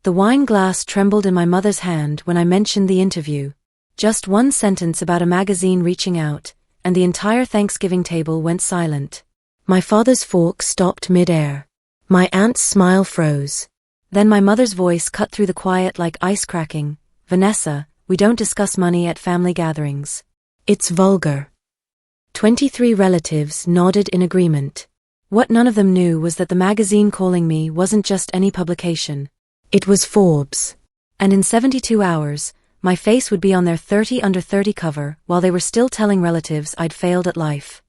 The wine glass trembled in my mother's hand when I mentioned the interview. Just one sentence about a magazine reaching out, and the entire Thanksgiving table went silent. My father's fork stopped mid-air. My aunt's smile froze. Then my mother's voice cut through the quiet like ice cracking. "Vanessa, we don't discuss money at family gatherings. It's vulgar." 23 relatives nodded in agreement. What none of them knew was that the magazine calling me wasn't just any publication. It was Forbes. And in 72 hours, my face would be on their 30 under 30 cover while they were still telling relatives I'd failed at life.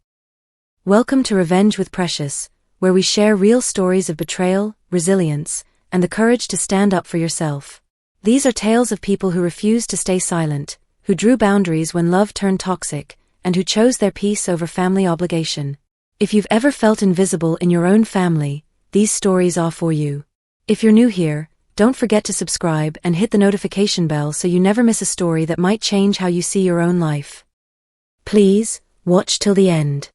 Welcome to Revenge with Precious, where we share real stories of betrayal, resilience, and the courage to stand up for yourself. These are tales of people who refused to stay silent, who drew boundaries when love turned toxic, and who chose their peace over family obligation. If you've ever felt invisible in your own family, these stories are for you. If you're new here, don't forget to subscribe and hit the notification bell so you never miss a story that might change how you see your own life. Please, watch till the end.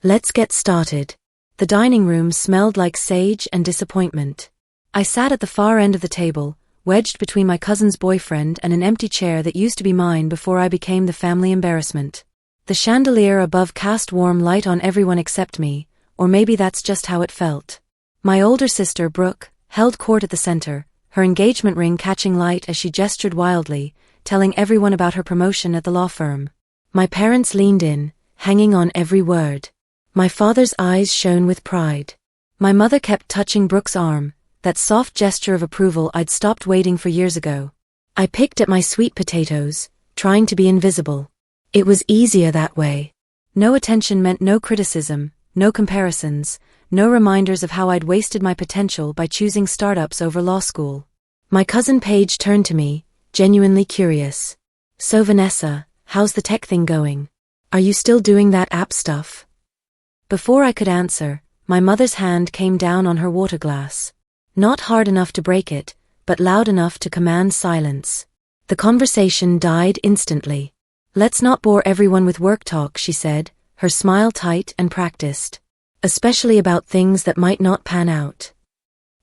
Let's get started. The dining room smelled like sage and disappointment. I sat at the far end of the table, wedged between my cousin's boyfriend and an empty chair that used to be mine before I became the family embarrassment. The chandelier above cast warm light on everyone except me, or maybe that's just how it felt. My older sister, Brooke, held court at the center, her engagement ring catching light as she gestured wildly, telling everyone about her promotion at the law firm. My parents leaned in, hanging on every word. My father's eyes shone with pride. My mother kept touching Brooke's arm, that soft gesture of approval I'd stopped waiting for years ago. I picked at my sweet potatoes, trying to be invisible. It was easier that way. No attention meant no criticism, no comparisons, no reminders of how I'd wasted my potential by choosing startups over law school. My cousin Paige turned to me, genuinely curious. "So Vanessa, how's the tech thing going? Are you still doing that app stuff?" Before I could answer, my mother's hand came down on her water glass. Not hard enough to break it, but loud enough to command silence. The conversation died instantly. "Let's not bore everyone with work talk," she said, her smile tight and practiced. "Especially about things that might not pan out."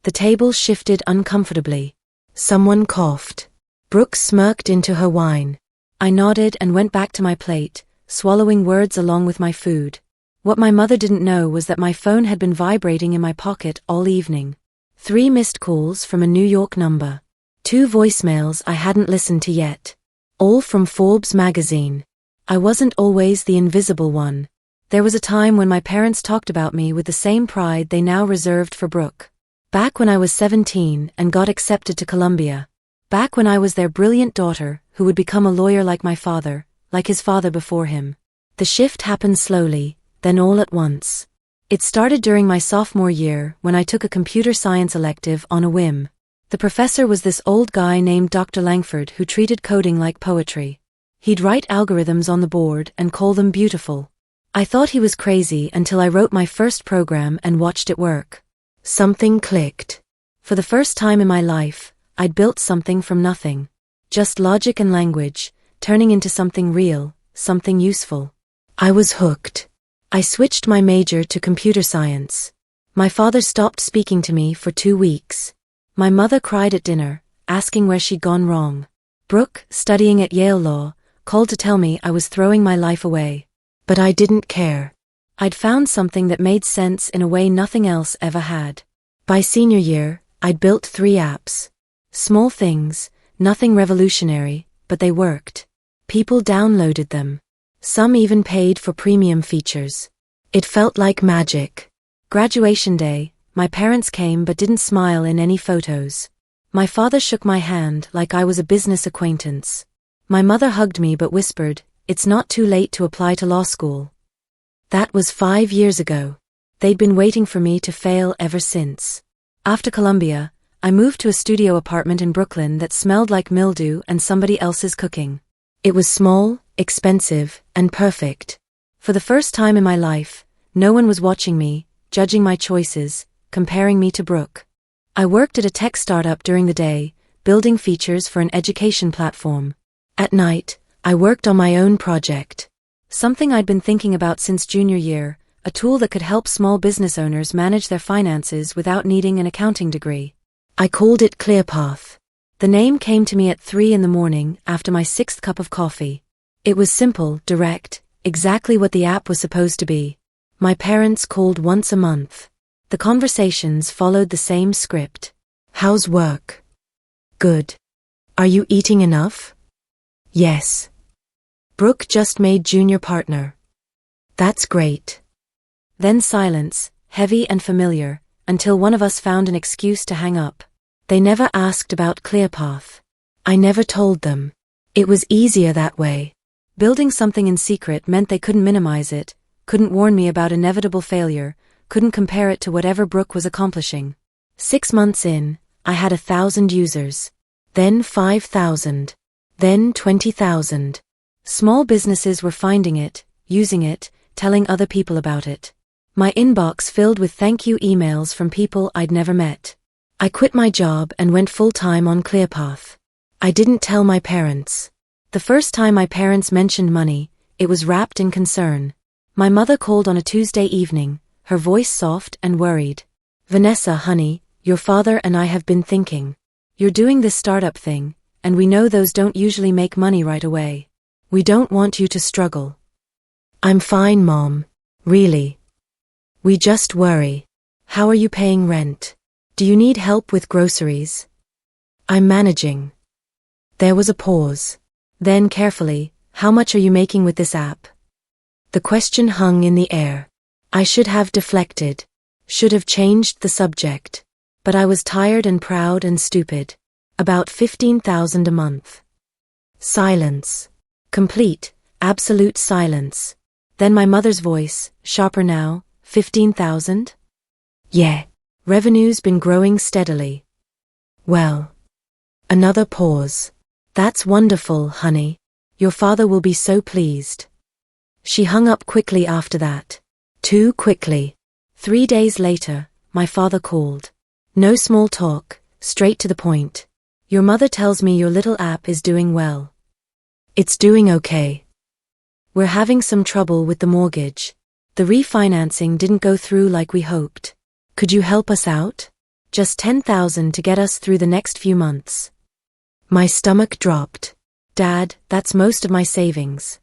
The table shifted uncomfortably. Someone coughed. Brooke smirked into her wine. I nodded and went back to my plate, swallowing words along with my food. What my mother didn't know was that my phone had been vibrating in my pocket all evening. 3 missed calls from a New York number. 2 voicemails I hadn't listened to yet. All from Forbes magazine. I wasn't always the invisible one. There was a time when my parents talked about me with the same pride they now reserved for Brooke. Back when I was 17 and got accepted to Columbia. Back when I was their brilliant daughter who would become a lawyer like my father, like his father before him. The shift happened slowly, then all at once. It started during my sophomore year when I took a computer science elective on a whim. The professor was this old guy named Dr. Langford who treated coding like poetry. He'd write algorithms on the board and call them beautiful. I thought he was crazy until I wrote my first program and watched it work. Something clicked. For the first time in my life, I'd built something from nothing. Just logic and language, turning into something real, something useful. I was hooked. I switched my major to computer science. My father stopped speaking to me for 2 weeks. My mother cried at dinner, asking where she'd gone wrong. Brooke, studying at Yale Law, called to tell me I was throwing my life away. But I didn't care. I'd found something that made sense in a way nothing else ever had. By senior year, I'd built 3 apps. Small things, nothing revolutionary, but they worked. People downloaded them. Some even paid for premium features. It felt like magic. Graduation day, my parents came but didn't smile in any photos. My father shook my hand like I was a business acquaintance. My mother hugged me but whispered, "It's not too late to apply to law school." That was 5 years ago. They'd been waiting for me to fail ever since. After Columbia, I moved to a studio apartment in Brooklyn that smelled like mildew and somebody else's cooking. It was small, expensive, and perfect. For the first time in my life, no one was watching me, judging my choices, comparing me to Brooke. I worked at a tech startup during the day, building features for an education platform. At night, I worked on my own project. Something I'd been thinking about since junior year, a tool that could help small business owners manage their finances without needing an accounting degree. I called it ClearPath. The name came to me at 3 in the morning after my 6th cup of coffee. It was simple, direct, exactly what the app was supposed to be. My parents called once a month. The conversations followed the same script. How's work? Good. Are you eating enough? Yes. Brooke just made junior partner. That's great. Then silence, heavy and familiar, until one of us found an excuse to hang up. They never asked about ClearPath. I never told them. It was easier that way. Building something in secret meant they couldn't minimize it, couldn't warn me about inevitable failure, couldn't compare it to whatever Brooke was accomplishing. 6 months in, I had 1,000 users. Then 5,000. Then 20,000. Small businesses were finding it, using it, telling other people about it. My inbox filled with thank you emails from people I'd never met. I quit my job and went full-time on ClearPath. I didn't tell my parents. The first time my parents mentioned money, it was wrapped in concern. My mother called on a Tuesday evening, her voice soft and worried. Vanessa, honey, your father and I have been thinking. You're doing this startup thing, and we know those don't usually make money right away. We don't want you to struggle. I'm fine, Mom. Really. We just worry. How are you paying rent? Do you need help with groceries? I'm managing. There was a pause. Then carefully, how much are you making with this app? The question hung in the air. I should have deflected. Should have changed the subject. But I was tired and proud and stupid. About 15,000 a month. Silence. Complete, absolute silence. Then my mother's voice, sharper now, 15,000? Yeah. Revenue's been growing steadily. Well. Another pause. That's wonderful, honey. Your father will be so pleased. She hung up quickly after that. Too quickly. 3 days later, my father called. No small talk, straight to the point. Your mother tells me your little app is doing well. It's doing okay. We're having some trouble with the mortgage. The refinancing didn't go through like we hoped. Could you help us out? Just 10,000 to get us through the next few months. My stomach dropped. Dad, that's most of my savings.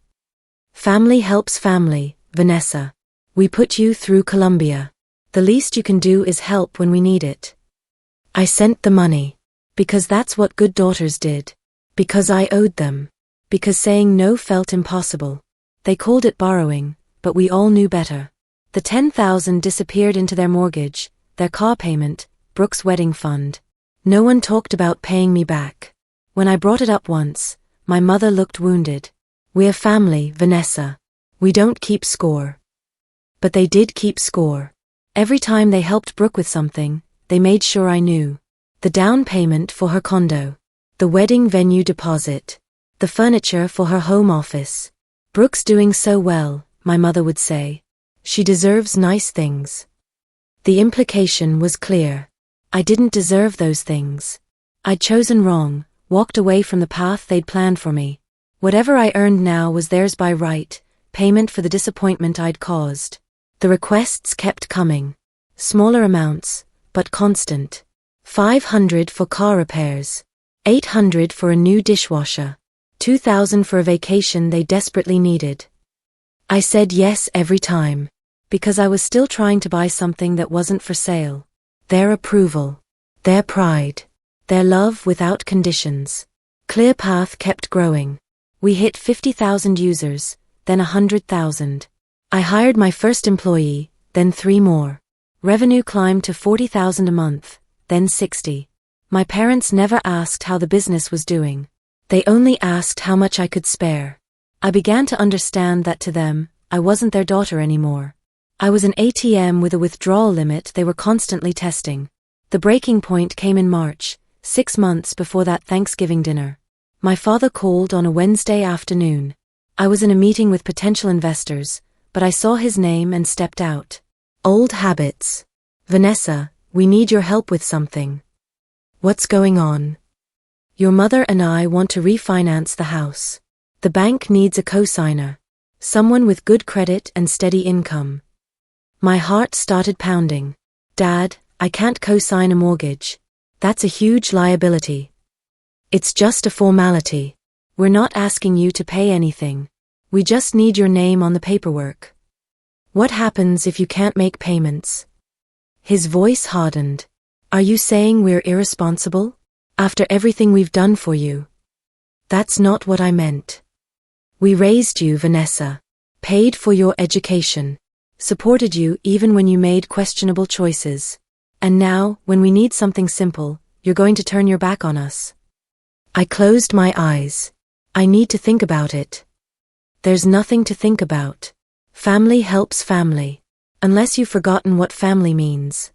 Family helps family, Vanessa. We put you through Columbia. The least you can do is help when we need it. I sent the money. Because that's what good daughters did. Because I owed them. Because saying no felt impossible. They called it borrowing, but we all knew better. The 10,000 disappeared into their mortgage, their car payment, Brooke's wedding fund. No one talked about paying me back. When I brought it up once, my mother looked wounded. We're family, Vanessa. We don't keep score. But they did keep score. Every time they helped Brooke with something, they made sure I knew. The down payment for her condo. The wedding venue deposit. The furniture for her home office. Brooke's doing so well, my mother would say. She deserves nice things. The implication was clear. I didn't deserve those things. I'd chosen wrong, walked away from the path they'd planned for me. Whatever I earned now was theirs by right, payment for the disappointment I'd caused. The requests kept coming. Smaller amounts, but constant. 500 for car repairs. 800 for a new dishwasher. 2,000 for a vacation they desperately needed. I said yes every time. Because I was still trying to buy something that wasn't for sale. Their approval. Their pride. Their love without conditions. ClearPath kept growing. We hit 50,000 users, then 100,000. I hired my first employee, then 3 more. Revenue climbed to 40,000 a month, then 60. My parents never asked how the business was doing. They only asked how much I could spare. I began to understand that to them, I wasn't their daughter anymore. I was an ATM with a withdrawal limit they were constantly testing. The breaking point came in March, 6 months before that Thanksgiving dinner. My father called on a Wednesday afternoon. I was in a meeting with potential investors, but I saw his name and stepped out. Old habits. Vanessa, we need your help with something. What's going on? Your mother and I want to refinance the house. The bank needs a co-signer. Someone with good credit and steady income. My heart started pounding. Dad, I can't co-sign a mortgage. That's a huge liability. It's just a formality. We're not asking you to pay anything. We just need your name on the paperwork. What happens if you can't make payments? His voice hardened. Are you saying we're irresponsible? After everything we've done for you? That's not what I meant. We raised you, Vanessa. Paid for your education. Supported you even when you made questionable choices. And now, when we need something simple, you're going to turn your back on us. I closed my eyes. I need to think about it. There's nothing to think about. Family helps family. Unless you've forgotten what family means.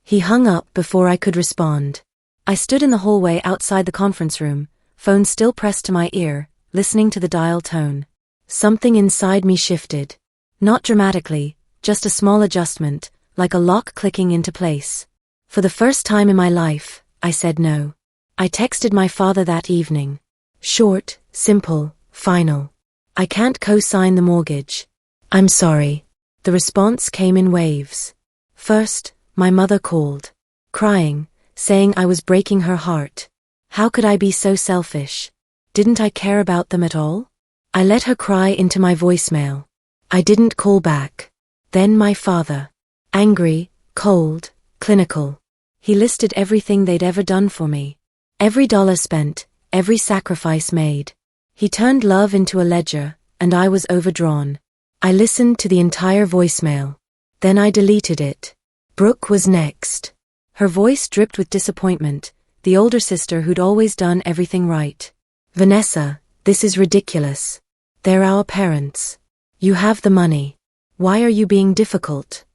He hung up before I could respond. I stood in the hallway outside the conference room, phone still pressed to my ear, listening to the dial tone. Something inside me shifted. Not dramatically, just a small adjustment, like a lock clicking into place. For the first time in my life, I said no. I texted my father that evening. Short, simple, final. I can't co-sign the mortgage. I'm sorry. The response came in waves. First, my mother called. Crying, saying I was breaking her heart. How could I be so selfish? Didn't I care about them at all? I let her cry into my voicemail. I didn't call back. Then my father. Angry, cold, clinical. He listed everything they'd ever done for me. Every dollar spent, every sacrifice made. He turned love into a ledger, and I was overdrawn. I listened to the entire voicemail. Then I deleted it. Brooke was next. Her voice dripped with disappointment, the older sister who'd always done everything right. Vanessa, this is ridiculous. They're our parents. You have the money. Why are you being difficult?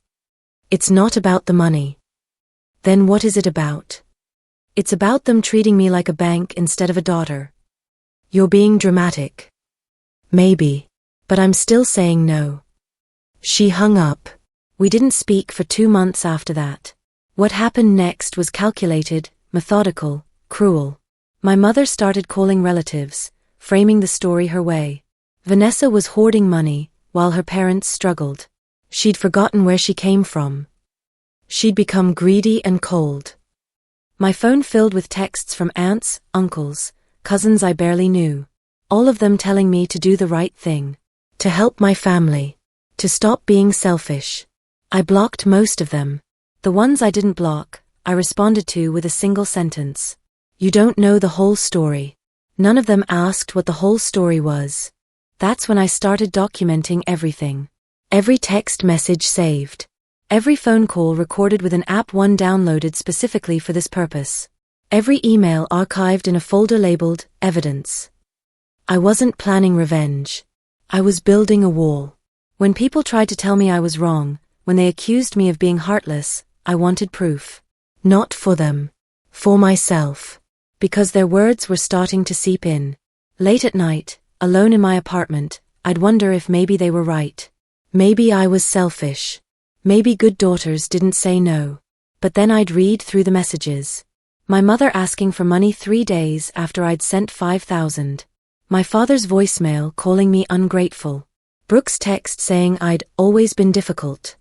It's not about the money. Then what is it about? It's about them treating me like a bank instead of a daughter. You're being dramatic. Maybe. But I'm still saying no. She hung up. We didn't speak for 2 months after that. What happened next was calculated, methodical, cruel. My mother started calling relatives, framing the story her way. Vanessa was hoarding money, while her parents struggled. She'd forgotten where she came from. She'd become greedy and cold. My phone filled with texts from aunts, uncles, cousins I barely knew. All of them telling me to do the right thing. To help my family. To stop being selfish. I blocked most of them. The ones I didn't block, I responded to with a single sentence. You don't know the whole story. None of them asked what the whole story was. That's when I started documenting everything. Every text message saved. Every phone call recorded with an app one downloaded specifically for this purpose. Every email archived in a folder labeled evidence. I wasn't planning revenge. I was building a wall. When people tried to tell me I was wrong, when they accused me of being heartless, I wanted proof. Not for them. For myself. Because their words were starting to seep in. Late at night, alone in my apartment, I'd wonder if maybe they were right. Maybe I was selfish. Maybe good daughters didn't say no. But then I'd read through the messages. My mother asking for money 3 days after I'd sent 5,000. My father's voicemail calling me ungrateful. Brooke's text saying I'd always been difficult.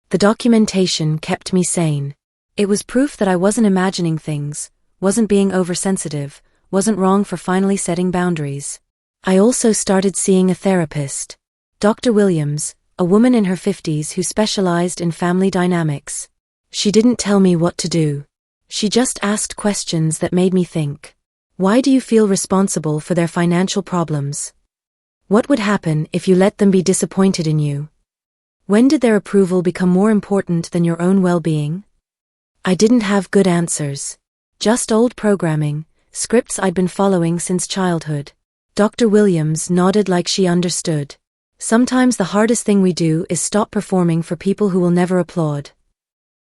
The documentation kept me sane. It was proof that I wasn't imagining things, wasn't being oversensitive, wasn't wrong for finally setting boundaries. I also started seeing a therapist. Dr. Williams, a woman in her 50s who specialized in family dynamics. She didn't tell me what to do. She just asked questions that made me think. Why do you feel responsible for their financial problems? What would happen if you let them be disappointed in you? When did their approval become more important than your own well-being? I didn't have good answers. Just old programming, scripts I'd been following since childhood. Dr. Williams nodded like she understood. Sometimes the hardest thing we do is stop performing for people who will never applaud.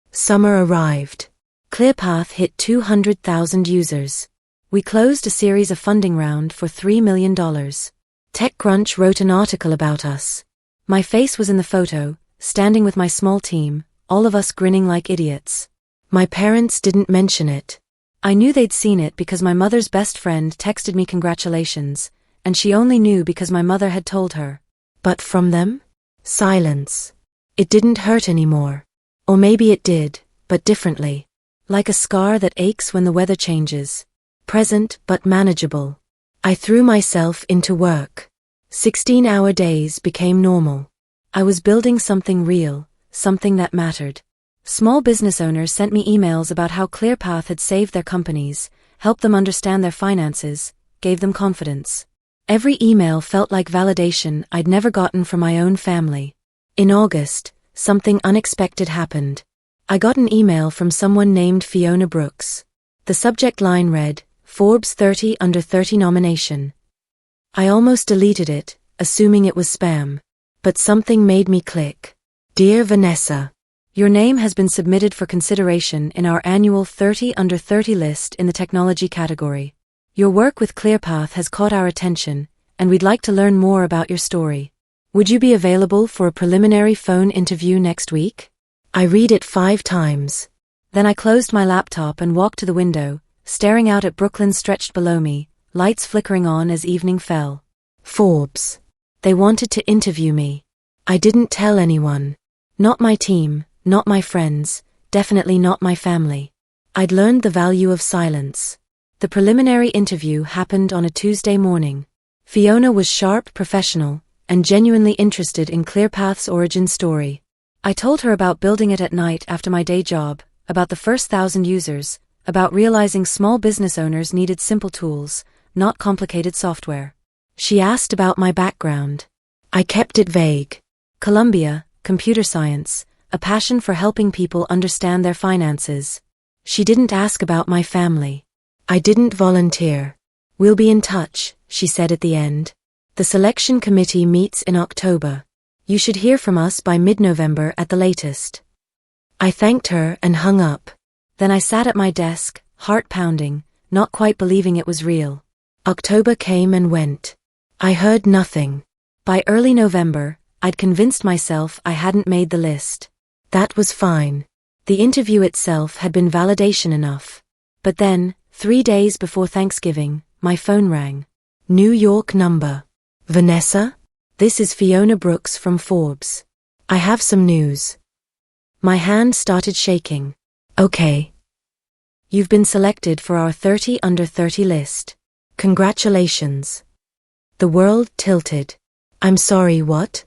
Summer arrived. ClearPath hit 200,000 users. We closed a series of funding round for $3 million. TechCrunch wrote an article about us. My face was in the photo, standing with my small team, all of us grinning like idiots. My parents didn't mention it. I knew they'd seen it because my mother's best friend texted me congratulations, and she only knew because my mother had told her. But from them? Silence. It didn't hurt anymore. Or maybe it did, but differently. Like a scar that aches when the weather changes. Present but manageable. I threw myself into work. 16-hour days became normal. I was building something real, something that mattered. Small business owners sent me emails about how ClearPath had saved their companies, helped them understand their finances, gave them confidence. Every email felt like validation I'd never gotten from my own family. In August, something unexpected happened. I got an email from someone named Fiona Brooks. The subject line read, Forbes 30 Under 30 nomination. I almost deleted it, assuming it was spam. But something made me click. Dear Vanessa, your name has been submitted for consideration in our annual 30 Under 30 list in the technology category. Your work with ClearPath has caught our attention, and we'd like to learn more about your story. Would you be available for a preliminary phone interview next week? I read it 5 times. Then I closed my laptop and walked to the window, staring out at Brooklyn stretched below me, lights flickering on as evening fell. Forbes. They wanted to interview me. I didn't tell anyone. Not my team, not my friends, definitely not my family. I'd learned the value of silence. The preliminary interview happened on a Tuesday morning. Fiona was sharp, professional, and genuinely interested in ClearPath's origin story. I told her about building it at night after my day job, about the first 1,000 users, about realizing small business owners needed simple tools, not complicated software. She asked about my background. I kept it vague. Columbia, computer science, a passion for helping people understand their finances. She didn't ask about my family. I didn't volunteer. We'll be in touch, she said at the end. The selection committee meets in October. You should hear from us by mid-November at the latest. I thanked her and hung up. Then I sat at my desk, heart pounding, not quite believing it was real. October came and went. I heard nothing. By early November, I'd convinced myself I hadn't made the list. That was fine. The interview itself had been validation enough. But then, 3 days before Thanksgiving, my phone rang. New York number. Vanessa? This is Fiona Brooks from Forbes. I have some news. My hand started shaking. Okay. You've been selected for our 30 Under 30 list. Congratulations. The world tilted. I'm sorry, what?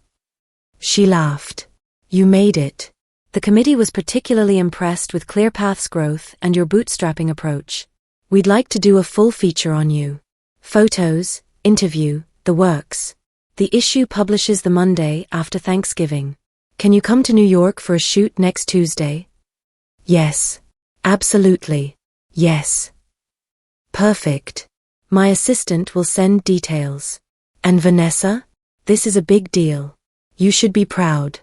She laughed. You made it. The committee was particularly impressed with ClearPath's growth and your bootstrapping approach. We'd like to do a full feature on you. Photos, interview, the works. The issue publishes the Monday after Thanksgiving. Can you come to New York for a shoot next Tuesday? Yes. Absolutely. Yes. Perfect. My assistant will send details. And Vanessa? This is a big deal. You should be proud.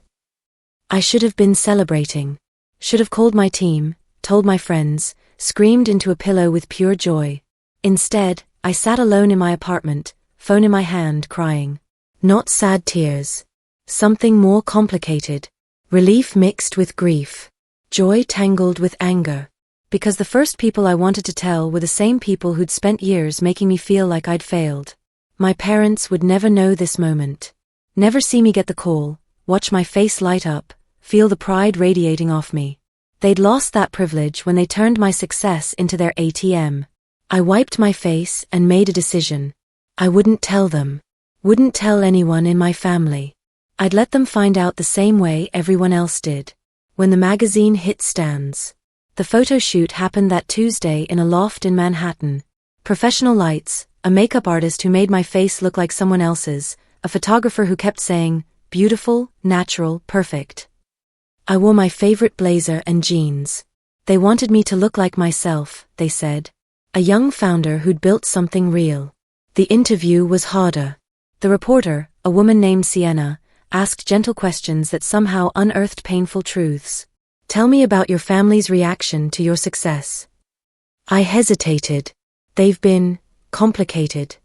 I should have been celebrating. Should have called my team, told my friends, screamed into a pillow with pure joy. Instead, I sat alone in my apartment, phone in my hand, crying. Not sad tears. Something more complicated. Relief mixed with grief. Joy tangled with anger. Because the first people I wanted to tell were the same people who'd spent years making me feel like I'd failed. My parents would never know this moment. Never see me get the call, watch my face light up, feel the pride radiating off me. They'd lost that privilege when they turned my success into their ATM. I wiped my face and made a decision. I wouldn't tell them. Wouldn't tell anyone in my family. I'd let them find out the same way everyone else did. When the magazine hit stands. The photo shoot happened that Tuesday in a loft in Manhattan. Professional lights, a makeup artist who made my face look like someone else's, a photographer who kept saying, beautiful, natural, perfect. I wore my favorite blazer and jeans. They wanted me to look like myself, they said. A young founder who'd built something real. The interview was harder. The reporter, a woman named Sienna, asked gentle questions that somehow unearthed painful truths. Tell me about your family's reaction to your success. I hesitated. They've been complicated.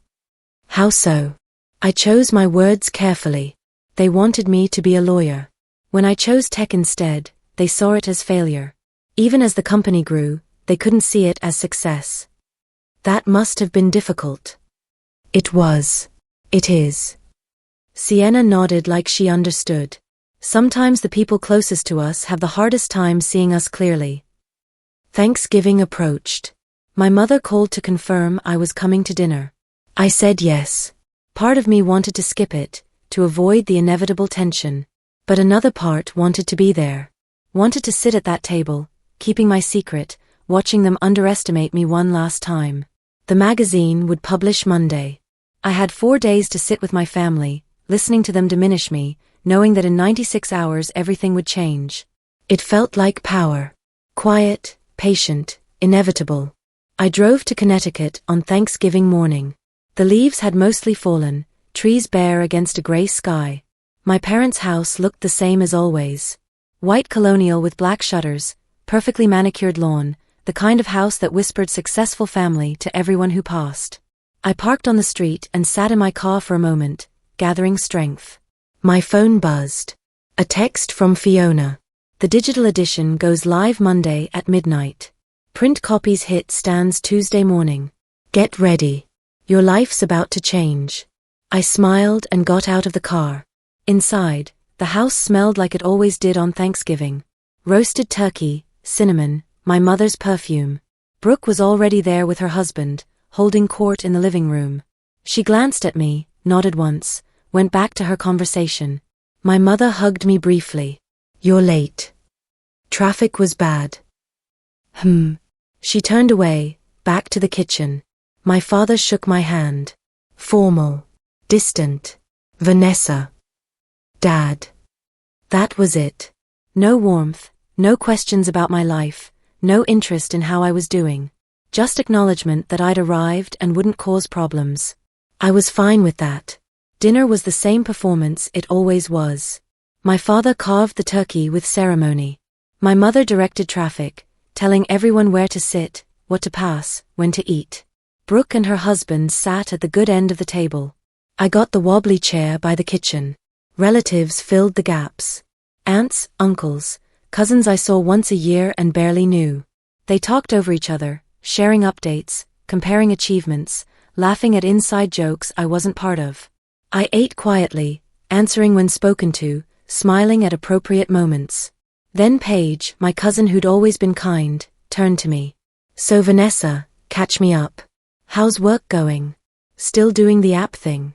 How so? I chose my words carefully. They wanted me to be a lawyer. When I chose tech instead, they saw it as failure. Even as the company grew, they couldn't see it as success. That must have been difficult. It was. It is. Sienna nodded like she understood. Sometimes the people closest to us have the hardest time seeing us clearly. Thanksgiving approached. My mother called to confirm I was coming to dinner. I said yes. Part of me wanted to skip it, to avoid the inevitable tension. But another part wanted to be there. Wanted to sit at that table, keeping my secret, watching them underestimate me one last time. The magazine would publish Monday. I had 4 days to sit with my family, listening to them diminish me, knowing that in 96 hours everything would change. It felt like power. Quiet, patient, inevitable. I drove to Connecticut on Thanksgiving morning. The leaves had mostly fallen, trees bare against a gray sky. My parents' house looked the same as always. White colonial with black shutters, perfectly manicured lawn, the kind of house that whispered successful family to everyone who passed. I parked on the street and sat in my car for a moment, gathering strength. My phone buzzed. A text from Fiona. The digital edition goes live Monday at midnight. Print copies hit stands Tuesday morning. Get ready. Your life's about to change. I smiled and got out of the car. Inside, the house smelled like it always did on Thanksgiving. Roasted turkey, cinnamon, my mother's perfume. Brooke was already there with her husband, holding court in the living room. She glanced at me, nodded once, went back to her conversation. My mother hugged me briefly. You're late. Traffic was bad. She turned away, back to the kitchen. My father shook my hand. Formal. Distant. Vanessa. Dad. That was it. No warmth, no questions about my life, no interest in how I was doing. Just acknowledgement that I'd arrived and wouldn't cause problems. I was fine with that. Dinner was the same performance it always was. My father carved the turkey with ceremony. My mother directed traffic, telling everyone where to sit, what to pass, when to eat. Brooke and her husband sat at the good end of the table. I got the wobbly chair by the kitchen. Relatives filled the gaps. Aunts, uncles, cousins I saw once a year and barely knew. They talked over each other, sharing updates, comparing achievements, laughing at inside jokes I wasn't part of. I ate quietly, answering when spoken to, smiling at appropriate moments. Then Paige, my cousin who'd always been kind, turned to me. So Vanessa, catch me up. How's work going? Still doing the app thing?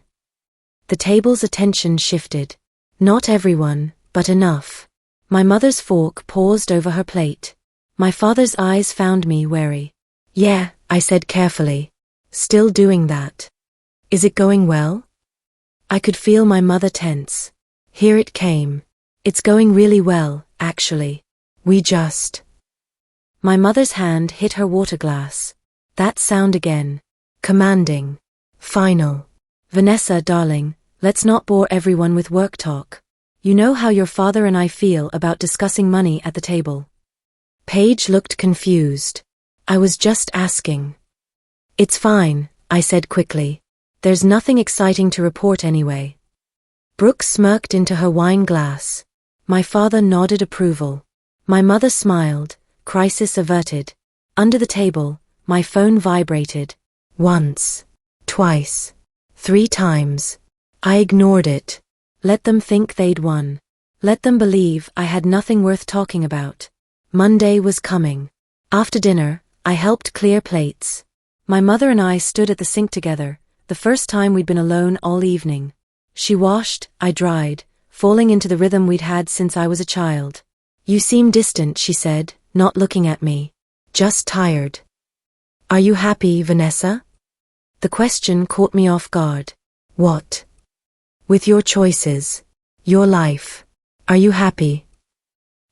The table's attention shifted. Not everyone, but enough. My mother's fork paused over her plate. My father's eyes found me wary. Yeah, I said carefully. Still doing that. Is it going well? I could feel my mother tense. Here it came. It's going really well, actually. We just... My mother's hand hit her water glass. That sound again. Commanding. Final. Vanessa, darling, let's not bore everyone with work talk. You know how your father and I feel about discussing money at the table. Paige looked confused. I was just asking. It's fine, I said quickly. There's nothing exciting to report anyway. Brooke smirked into her wine glass. My father nodded approval. My mother smiled, crisis averted. Under the table, my phone vibrated. Once. Twice. 3 times. I ignored it. Let them think they'd won. Let them believe I had nothing worth talking about. Monday was coming. After dinner, I helped clear plates. My mother and I stood at the sink together, the first time we'd been alone all evening. She washed, I dried, falling into the rhythm we'd had since I was a child. You seem distant, she said, not looking at me. Just tired. Are you happy, Vanessa? The question caught me off guard. What? With your choices. Your life. Are you happy?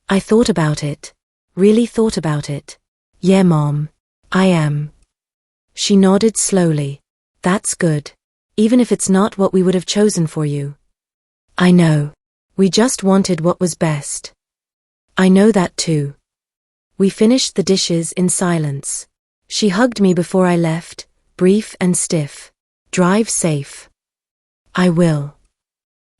I thought about it. Really thought about it. Yeah, Mom. I am. She nodded slowly. That's good. Even if it's not what we would have chosen for you. I know. We just wanted what was best. I know that too. We finished the dishes in silence. She hugged me before I left, brief and stiff. Drive safe. I will.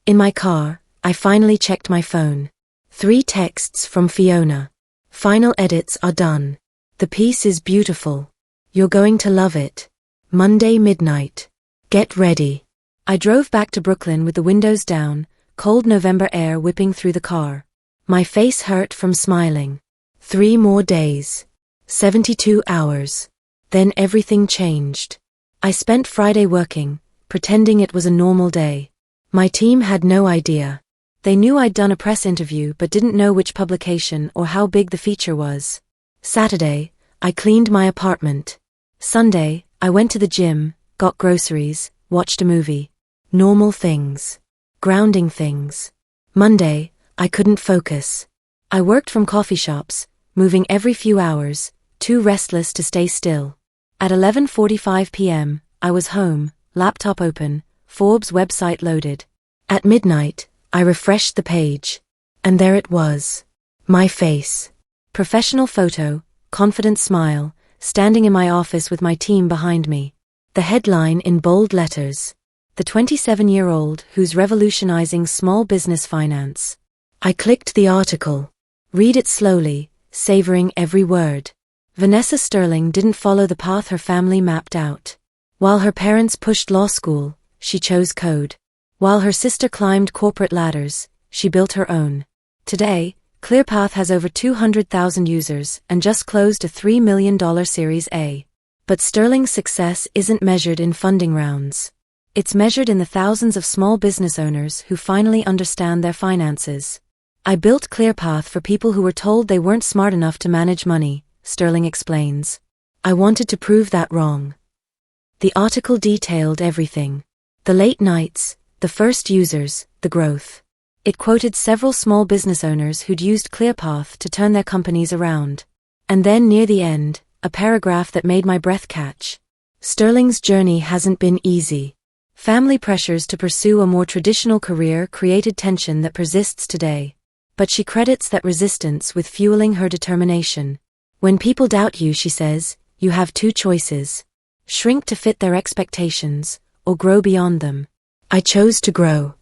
In my car, I finally checked my phone. 3 texts from Fiona. Final edits are done. The piece is beautiful. You're going to love it. Monday midnight. Get ready. I drove back to Brooklyn with the windows down, cold November air whipping through the car. My face hurt from smiling. 3 more days. 72 hours. Then everything changed. I spent Friday working, pretending it was a normal day. My team had no idea. They knew I'd done a press interview but didn't know which publication or how big the feature was. Saturday, I cleaned my apartment. Sunday, I went to the gym, got groceries, watched a movie. Normal things. Grounding things. Monday, I couldn't focus. I worked from coffee shops, moving every few hours, too restless to stay still. At 11:45 p.m., I was home, laptop open, Forbes website loaded. At midnight, I refreshed the page. And there it was. My face. Professional photo, confident smile, standing in my office with my team behind me. The headline in bold letters. The 27-year-old who's revolutionizing small business finance. I clicked the article. Read it slowly, savoring every word. Vanessa Sterling didn't follow the path her family mapped out. While her parents pushed law school, she chose code. While her sister climbed corporate ladders, she built her own. Today, ClearPath has over 200,000 users and just closed a $3 million Series A. But Sterling's success isn't measured in funding rounds. It's measured in the thousands of small business owners who finally understand their finances. I built ClearPath for people who were told they weren't smart enough to manage money, Sterling explains. I wanted to prove that wrong. The article detailed everything. The late nights, the first users, the growth. It quoted several small business owners who'd used ClearPath to turn their companies around. And then near the end, a paragraph that made my breath catch. Sterling's journey hasn't been easy. Family pressures to pursue a more traditional career created tension that persists today. But she credits that resistance with fueling her determination. When people doubt you, she says, you have two choices. Shrink to fit their expectations, or grow beyond them. I chose to grow.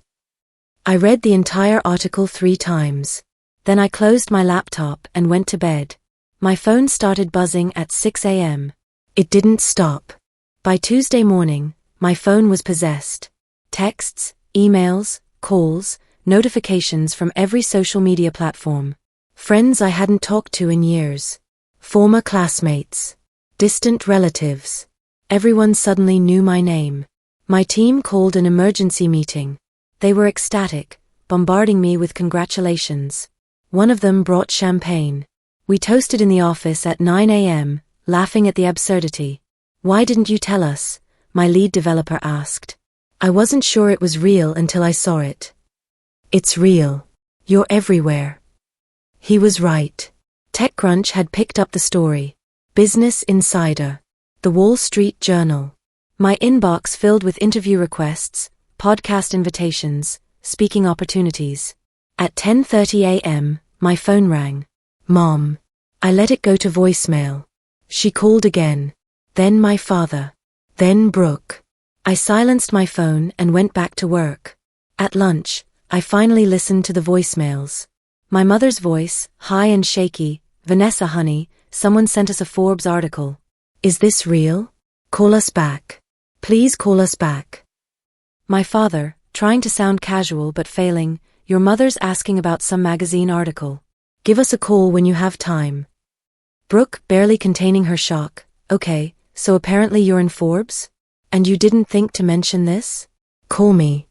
I read the entire article 3 times. Then I closed my laptop and went to bed. My phone started buzzing at 6 a.m. It didn't stop. By Tuesday morning, my phone was possessed. Texts, emails, calls, notifications from every social media platform. Friends I hadn't talked to in years. Former classmates. Distant relatives. Everyone suddenly knew my name. My team called an emergency meeting. They were ecstatic, bombarding me with congratulations. One of them brought champagne. We toasted in the office at 9 a.m., laughing at the absurdity. Why didn't you tell us? My lead developer asked. I wasn't sure it was real until I saw it. It's real. You're everywhere. He was right. TechCrunch had picked up the story. Business Insider. The Wall Street Journal. My inbox filled with interview requests, podcast invitations, speaking opportunities. At 10:30 a.m., my phone rang. Mom. I let it go to voicemail. She called again. Then my father. Then Brooke. I silenced my phone and went back to work. At lunch, I finally listened to the voicemails. My mother's voice, high and shaky. Vanessa honey, someone sent us a Forbes article. Is this real? Call us back. Please call us back. My father, trying to sound casual but failing, your mother's asking about some magazine article. Give us a call when you have time. Brooke, barely containing her shock. Okay, so apparently you're in Forbes? And you didn't think to mention this? Call me.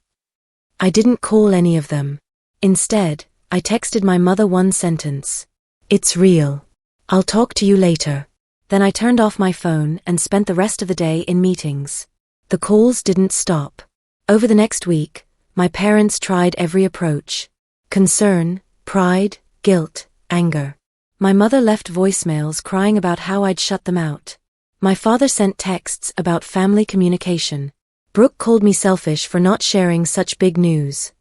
I didn't call any of them. Instead, I texted my mother one sentence. It's real. I'll talk to you later. Then I turned off my phone and spent the rest of the day in meetings. The calls didn't stop. Over the next week, my parents tried every approach. Concern, pride, guilt, anger. My mother left voicemails crying about how I'd shut them out. My father sent texts about family communication. Brooke called me selfish for not sharing such big news.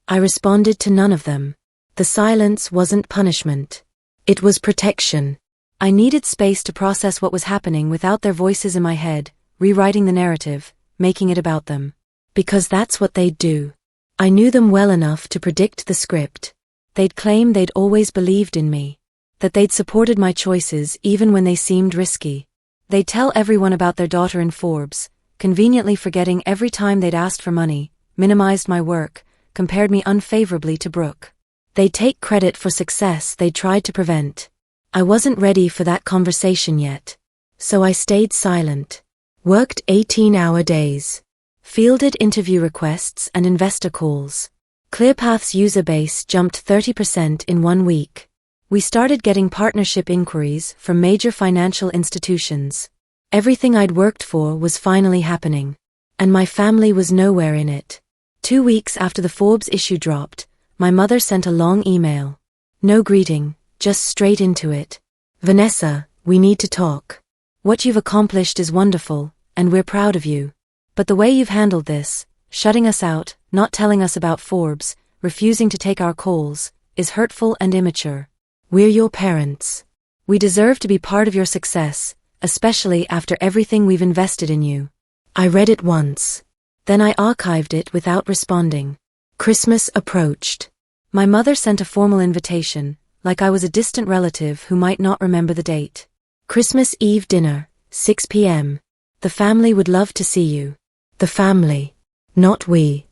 I responded to none of them. The silence wasn't punishment. It was protection. I needed space to process what was happening without their voices in my head, rewriting the narrative, making it about them. Because that's what they'd do. I knew them well enough to predict the script. They'd claim they'd always believed in me. That they'd supported my choices even when they seemed risky. They'd tell everyone about their daughter in Forbes, conveniently forgetting every time they'd asked for money, minimized my work, compared me unfavorably to Brooke. They'd take credit for success they'd tried to prevent. I wasn't ready for that conversation yet. So I stayed silent. Worked 18-hour days. Fielded interview requests and investor calls. ClearPath's user base jumped 30% in 1 week. We started getting partnership inquiries from major financial institutions. Everything I'd worked for was finally happening. And my family was nowhere in it. 2 weeks after the Forbes issue dropped, my mother sent a long email. No greeting, just straight into it. Vanessa, we need to talk. What you've accomplished is wonderful, and we're proud of you. But the way you've handled this, shutting us out, not telling us about Forbes, refusing to take our calls, is hurtful and immature. We're your parents. We deserve to be part of your success, especially after everything we've invested in you. I read it once. Then I archived it without responding. Christmas approached. My mother sent a formal invitation, like I was a distant relative who might not remember the date. Christmas Eve dinner, 6 p.m. The family would love to see you. The family. Not we.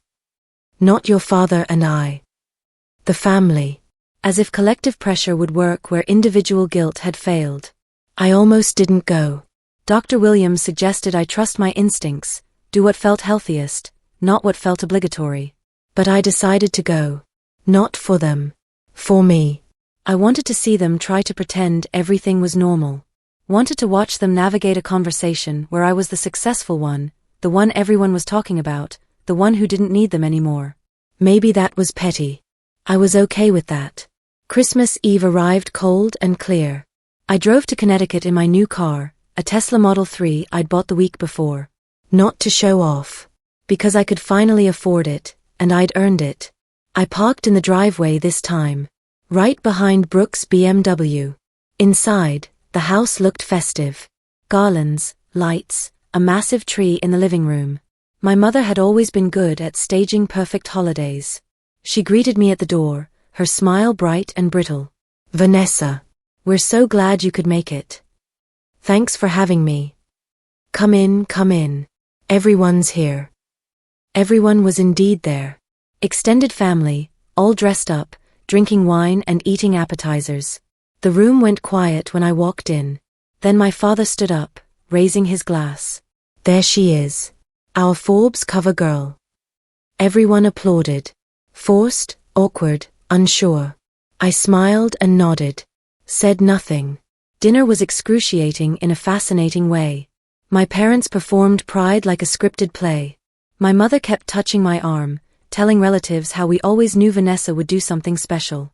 Not your father and I. The family. As if collective pressure would work where individual guilt had failed. I almost didn't go. Dr. Williams suggested I trust my instincts, do what felt healthiest, not what felt obligatory. But I decided to go. Not for them. For me. I wanted to see them try to pretend everything was normal. Wanted to watch them navigate a conversation where I was the successful one, the one everyone was talking about, the one who didn't need them anymore. Maybe that was petty. I was okay with that. Christmas Eve arrived cold and clear. I drove to Connecticut in my new car, a Tesla Model 3 I'd bought the week before. Not to show off. Because I could finally afford it, and I'd earned it. I parked in the driveway this time. Right behind Brooke's BMW. Inside, the house looked festive. Garlands, lights, a massive tree in the living room. My mother had always been good at staging perfect holidays. She greeted me at the door, her smile bright and brittle. Vanessa, we're so glad you could make it. Thanks for having me. Come in, come in. Everyone's here. Everyone was indeed there. Extended family, all dressed up, drinking wine and eating appetizers. The room went quiet when I walked in. Then my father stood up, raising his glass. There she is. Our Forbes cover girl. Everyone applauded. Forced, awkward, unsure. I smiled and nodded. Said nothing. Dinner was excruciating in a fascinating way. My parents performed Pride like a scripted play. My mother kept touching my arm, telling relatives how we always knew Vanessa would do something special.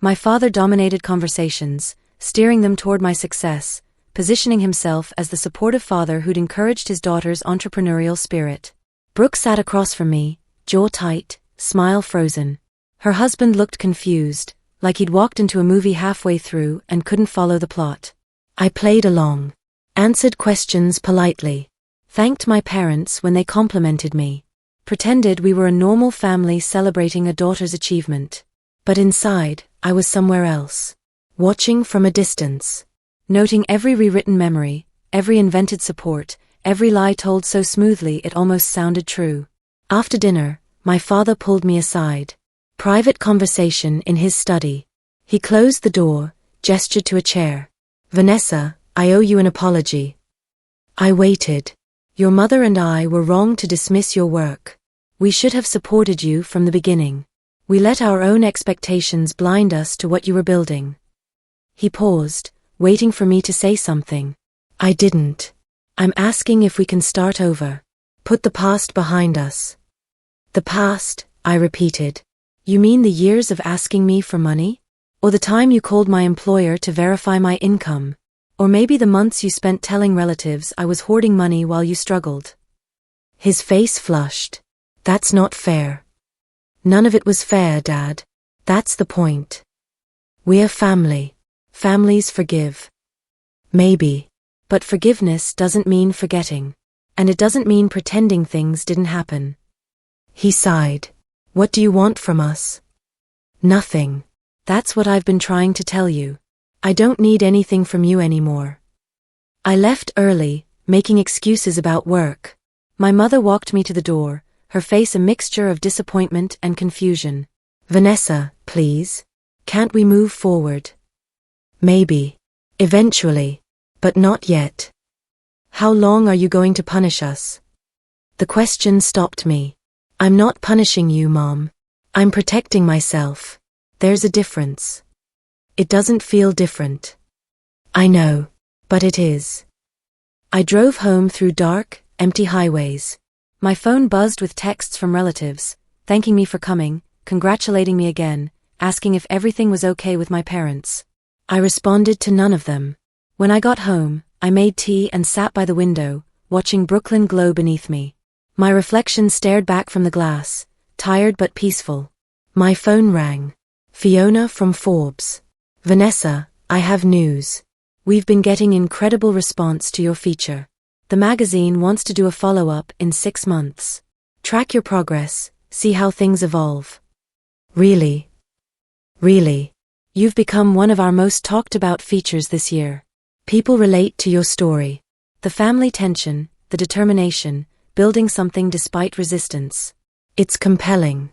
My father dominated conversations, steering them toward my success, positioning himself as the supportive father who'd encouraged his daughter's entrepreneurial spirit. Brooke sat across from me, jaw tight, smile frozen. Her husband looked confused, like he'd walked into a movie halfway through and couldn't follow the plot. I played along, answered questions politely, thanked my parents when they complimented me, pretended we were a normal family celebrating a daughter's achievement. But inside, I was somewhere else. Watching from a distance. Noting every rewritten memory, every invented support, every lie told so smoothly it almost sounded true. After dinner, my father pulled me aside. Private conversation in his study. He closed the door, gestured to a chair. Vanessa, I owe you an apology. I waited. Your mother and I were wrong to dismiss your work. We should have supported you from the beginning. We let our own expectations blind us to what you were building. He paused, waiting for me to say something. I didn't. I'm asking if we can start over. Put the past behind us. The past, I repeated. You mean the years of asking me for money? Or the time you called my employer to verify my income? Or maybe the months you spent telling relatives I was hoarding money while you struggled? His face flushed. That's not fair. None of it was fair, Dad. That's the point. We're family. Families forgive. Maybe. But forgiveness doesn't mean forgetting. And it doesn't mean pretending things didn't happen. He sighed. What do you want from us? Nothing. That's what I've been trying to tell you. I don't need anything from you anymore. I left early, making excuses about work. My mother walked me to the door, her face a mixture of disappointment and confusion. Vanessa, please. Can't we move forward? Maybe. Eventually. But not yet. How long are you going to punish us? The question stopped me. I'm not punishing you, Mom. I'm protecting myself. There's a difference. It doesn't feel different. I know. But it is. I drove home through dark, empty highways. My phone buzzed with texts from relatives, thanking me for coming, congratulating me again, asking if everything was okay with my parents. I responded to none of them. When I got home, I made tea and sat by the window, watching Brooklyn glow beneath me. My reflection stared back from the glass, tired but peaceful. My phone rang. Fiona from Forbes. Vanessa, I have news. We've been getting incredible response to your feature. The magazine wants to do a follow-up in 6 months. Track your progress, see how things evolve. Really? Really? You've become one of our most talked about features this year. People relate to your story. The family tension, the determination, building something despite resistance. It's compelling.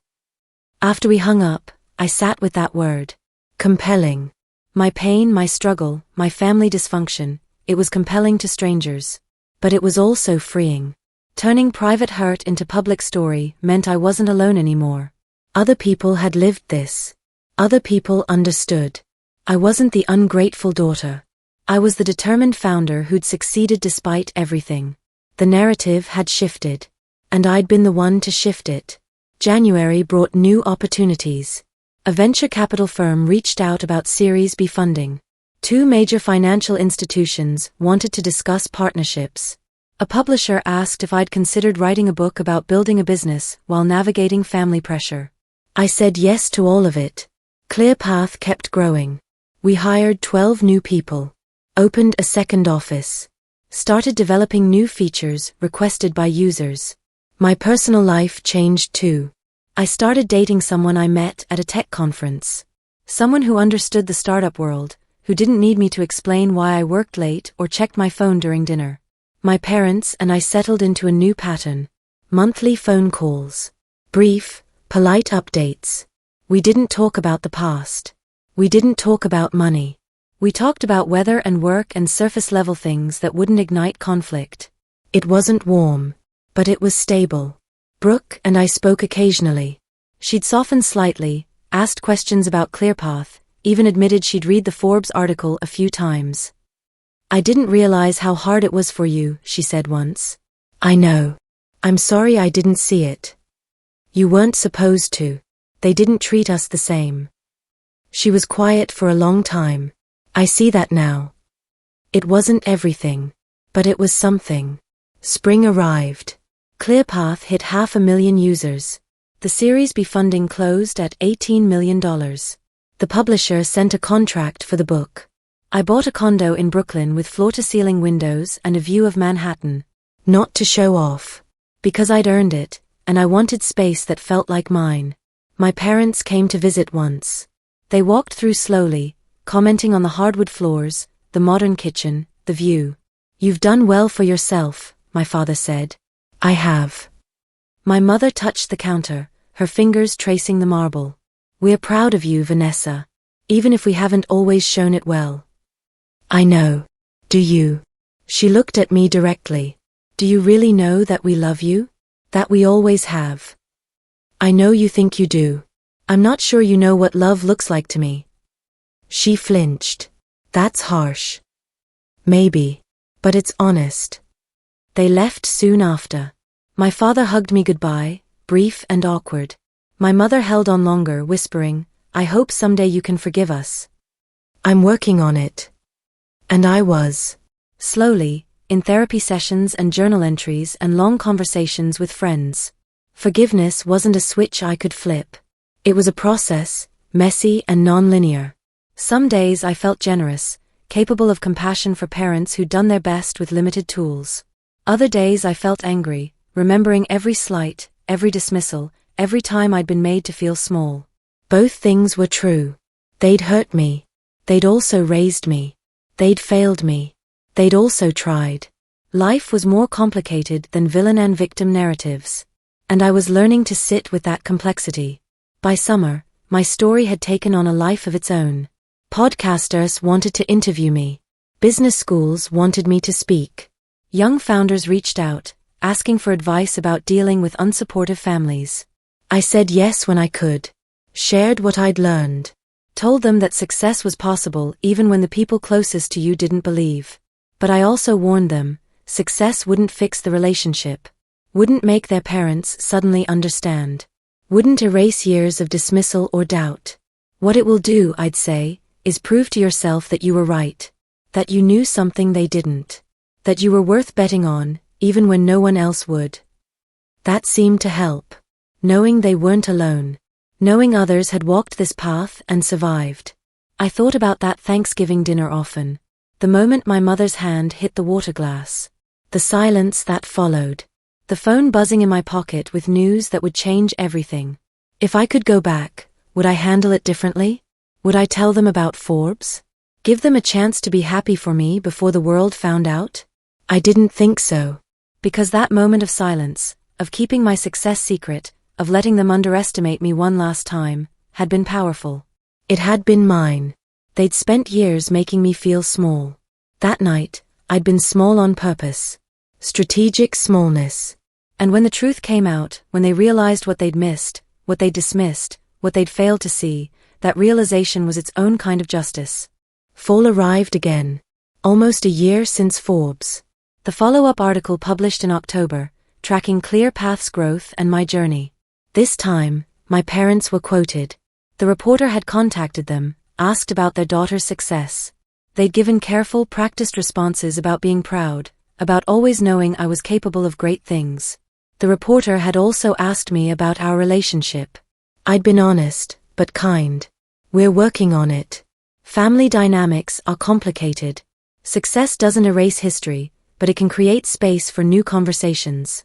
After we hung up, I sat with that word. Compelling. My pain, my struggle, my family dysfunction, it was compelling to strangers. But it was also freeing. Turning private hurt into public story meant I wasn't alone anymore. Other people had lived this. Other people understood. I wasn't the ungrateful daughter. I was the determined founder who'd succeeded despite everything. The narrative had shifted. And I'd been the one to shift it. January brought new opportunities. A venture capital firm reached out about Series B funding. 2 major financial institutions wanted to discuss partnerships. A publisher asked if I'd considered writing a book about building a business while navigating family pressure. I said yes to all of it. ClearPath kept growing. We hired 12 new people. Opened a second office. Started developing new features requested by users. My personal life changed too. I started dating someone I met at a tech conference. Someone who understood the startup world, who didn't need me to explain why I worked late or checked my phone during dinner. My parents and I settled into a new pattern. Monthly phone calls. Brief, polite updates. We didn't talk about the past. We didn't talk about money. We talked about weather and work and surface-level things that wouldn't ignite conflict. It wasn't warm, but it was stable. Brooke and I spoke occasionally. She'd softened slightly, asked questions about ClearPath, even admitted she'd read the Forbes article a few times. I didn't realize how hard it was for you, she said once. I know. I'm sorry I didn't see it. You weren't supposed to. They didn't treat us the same. She was quiet for a long time. I see that now. It wasn't everything. But it was something. Spring arrived. ClearPath hit 500,000 users. The Series B funding closed at $18 million. The publisher sent a contract for the book. I bought a condo in Brooklyn with floor-to-ceiling windows and a view of Manhattan. Not to show off. Because I'd earned it, and I wanted space that felt like mine. My parents came to visit once. They walked through slowly, commenting on the hardwood floors, the modern kitchen, the view. You've done well for yourself, my father said. I have. My mother touched the counter, her fingers tracing the marble. We're proud of you, Vanessa. Even if we haven't always shown it well. I know. Do you? She looked at me directly. Do you really know that we love you? That we always have? I know you think you do. I'm not sure you know what love looks like to me. She flinched. That's harsh. Maybe. But it's honest. They left soon after. My father hugged me goodbye, brief and awkward. My mother held on longer, whispering, I hope someday you can forgive us. I'm working on it. And I was. Slowly, in therapy sessions and journal entries and long conversations with friends. Forgiveness wasn't a switch I could flip. It was a process, messy and non-linear. Some days I felt generous, capable of compassion for parents who'd done their best with limited tools. Other days I felt angry, remembering every slight, every dismissal, every time I'd been made to feel small. Both things were true. They'd hurt me. They'd also raised me. They'd failed me. They'd also tried. Life was more complicated than villain and victim narratives. And I was learning to sit with that complexity. By summer, my story had taken on a life of its own. Podcasters wanted to interview me. Business schools wanted me to speak. Young founders reached out, asking for advice about dealing with unsupportive families. I said yes when I could. Shared what I'd learned. Told them that success was possible even when the people closest to you didn't believe. But I also warned them, success wouldn't fix the relationship. Wouldn't make their parents suddenly understand. Wouldn't erase years of dismissal or doubt. What it will do, I'd say, is prove to yourself that you were right. That you knew something they didn't. That you were worth betting on, even when no one else would. That seemed to help. Knowing they weren't alone. Knowing others had walked this path and survived. I thought about that Thanksgiving dinner often. The moment my mother's hand hit the water glass. The silence that followed. The phone buzzing in my pocket with news that would change everything. If I could go back, would I handle it differently? Would I tell them about Forbes? Give them a chance to be happy for me before the world found out? I didn't think so. Because that moment of silence, of keeping my success secret, of letting them underestimate me one last time, had been powerful. It had been mine. They'd spent years making me feel small. That night, I'd been small on purpose. Strategic smallness. And when the truth came out, when they realized what they'd missed, what they'd dismissed, what they'd failed to see, that realization was its own kind of justice. Fall arrived again. Almost a year since Forbes. The follow-up article published in October, tracking Clear Path's growth and my journey. This time, my parents were quoted. The reporter had contacted them, asked about their daughter's success. They'd given careful, practiced responses about being proud, about always knowing I was capable of great things. The reporter had also asked me about our relationship. I'd been honest, but kind. We're working on it. Family dynamics are complicated. Success doesn't erase history, but it can create space for new conversations.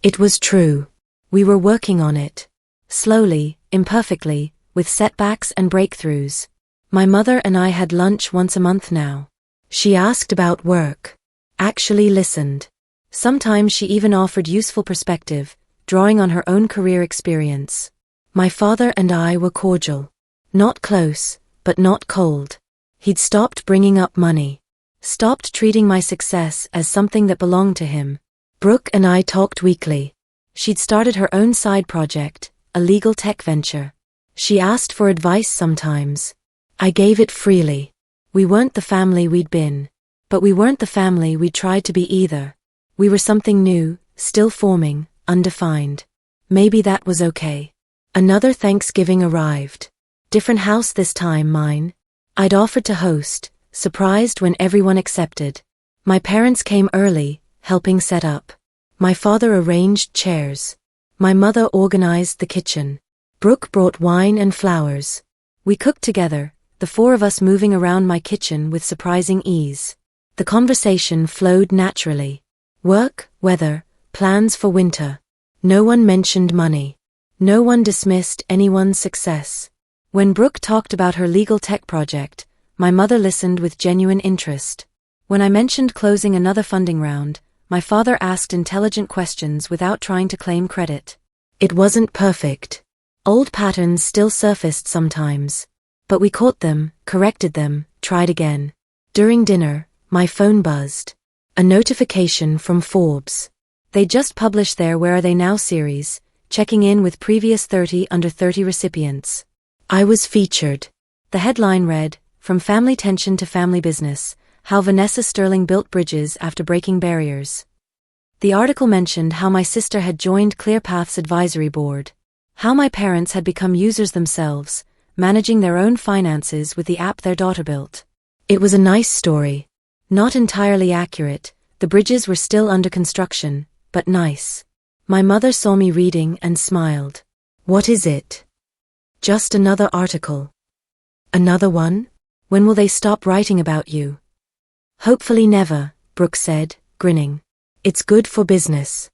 It was true. We were working on it. Slowly, imperfectly, with setbacks and breakthroughs. My mother and I had lunch once a month now. She asked about work. Actually listened. Sometimes she even offered useful perspective, drawing on her own career experience. My father and I were cordial. Not close, but not cold. He'd stopped bringing up money. Stopped treating my success as something that belonged to him. Brooke and I talked weekly. She'd started her own side project, a legal tech venture. She asked for advice sometimes. I gave it freely. We weren't the family we'd been. But we weren't the family we'd tried to be either. We were something new, still forming, undefined. Maybe that was okay. Another Thanksgiving arrived. Different house this time, mine. I'd offered to host, surprised when everyone accepted. My parents came early, helping set up. My father arranged chairs. My mother organized the kitchen. Brooke brought wine and flowers. We cooked together, the four of us moving around my kitchen with surprising ease. The conversation flowed naturally. Work, weather, plans for winter. No one mentioned money. No one dismissed anyone's success. When Brooke talked about her legal tech project, my mother listened with genuine interest. When I mentioned closing another funding round, my father asked intelligent questions without trying to claim credit. It wasn't perfect. Old patterns still surfaced sometimes. But we caught them, corrected them, tried again. During dinner, my phone buzzed. A notification from Forbes. They just published their Where Are They Now series, checking in with previous 30 under 30 recipients. I was featured. The headline read, From Family Tension to Family Business, How Vanessa Sterling Built Bridges After Breaking Barriers. The article mentioned how my sister had joined ClearPath's advisory board. How my parents had become users themselves, managing their own finances with the app their daughter built. It was a nice story. Not entirely accurate, the bridges were still under construction, but nice. My mother saw me reading and smiled. What is it? Just another article. Another one? When will they stop writing about you? Hopefully never, Brooke said, grinning. It's good for business.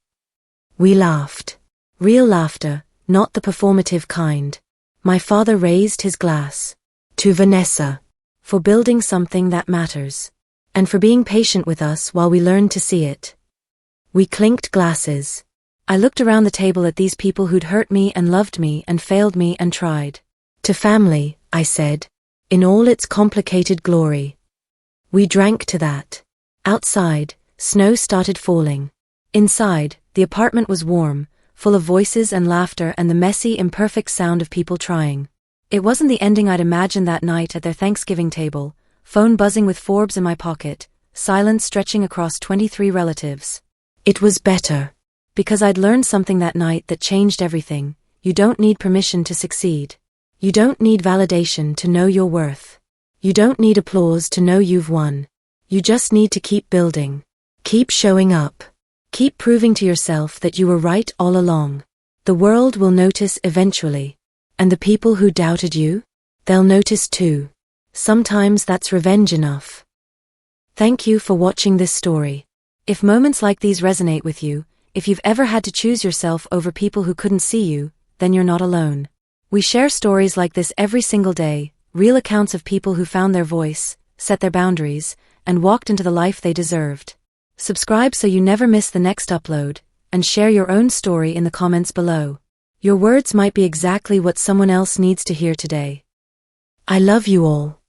We laughed. Real laughter, not the performative kind. My father raised his glass. To Vanessa. For building something that matters. And for being patient with us while we learned to see it. We clinked glasses. I looked around the table at these people who'd hurt me and loved me and failed me and tried. To family, I said. in all its complicated glory. We drank to that. Outside, snow started falling. Inside, the apartment was warm, full of voices and laughter and the messy, imperfect sound of people trying. It wasn't the ending I'd imagined that night at their Thanksgiving table, phone buzzing with Forbes in my pocket, silence stretching across 23 relatives. It was better. Because I'd learned something that night that changed everything. You don't need permission to succeed. You don't need validation to know your worth. You don't need applause to know you've won. You just need to keep building. Keep showing up. Keep proving to yourself that you were right all along. The world will notice eventually. And the people who doubted you? They'll notice too. Sometimes that's revenge enough. Thank you for watching this story. If moments like these resonate with you, if you've ever had to choose yourself over people who couldn't see you, then you're not alone. We share stories like this every single day, real accounts of people who found their voice, set their boundaries, and walked into the life they deserved. Subscribe so you never miss the next upload, and share your own story in the comments below. Your words might be exactly what someone else needs to hear today. I love you all.